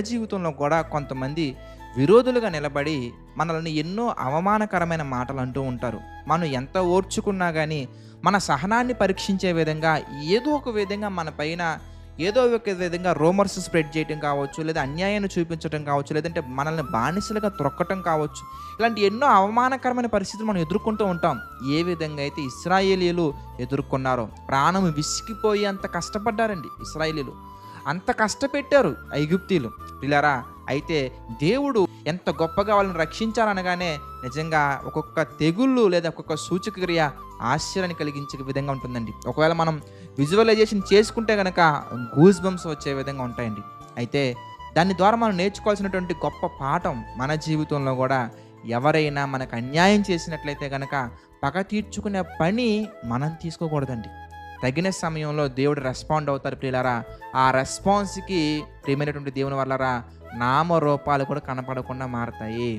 జీవితంలో కూడా కొంతమంది విరోధులుగా నిలబడి మనల్ని ఎన్నో అవమానకరమైన మాటలు అంటూ ఉంటారు. మనం ఎంత ఓర్చుకున్నా గానీ, మన సహనాన్ని పరీక్షించే విధంగా ఏదో ఒక విధంగా మన పైన ఏదో ఒక విధంగా రూమర్స్ స్ప్రెడ్ చేయటం కావచ్చు, లేదా అన్యాయాన్ని చూపించటం కావచ్చు, లేదంటే మనల్ని బానిసలుగా త్రొక్కటం కావచ్చు. ఇలాంటి ఎన్నో అవమానకరమైన పరిస్థితులు మనం ఎదుర్కొంటూ ఉంటాం. ఏ విధంగా అయితే ఇశ్రాయేలీయులు ఎదుర్కొన్నారో, ప్రాణం విసిగిపోయి అంత కష్టపడ్డారండి ఇశ్రాయేలీయులు. అంత కష్టపెట్టారు ఐగుప్తీయులు. పిల్లరా, అయితే దేవుడు ఎంత గొప్పగా వాళ్ళని రక్షించాలనగానే నిజంగా ఒక్కొక్క తెగుళ్ళు లేదా ఒక్కొక్క సూచక క్రియ ఆశ్చర్యాన్ని కలిగించే విధంగా ఉంటుందండి. ఒకవేళ మనం విజువలైజేషన్ చేసుకుంటే గనక గూస్ బంప్స్ వచ్చే విధంగా ఉంటాయండి. అయితే దాని ద్వారా మనం నేర్చుకోవాల్సినటువంటి గొప్ప పాఠం మన జీవితంలో కూడా, ఎవరైనా మనకు అన్యాయం చేసినట్లయితే గనక పగ తీర్చుకునే పని మనం తీసుకోకూడదండి. తగిన సమయంలో దేవుడు రెస్పాండ్ అవుతారు ప్రియులారా. ఆ రెస్పాన్స్‌కి ప్రియమైనటువంటి దేవుని వల్లరా నామరూపాలు కూడా కనపడకుండా మారతాయి.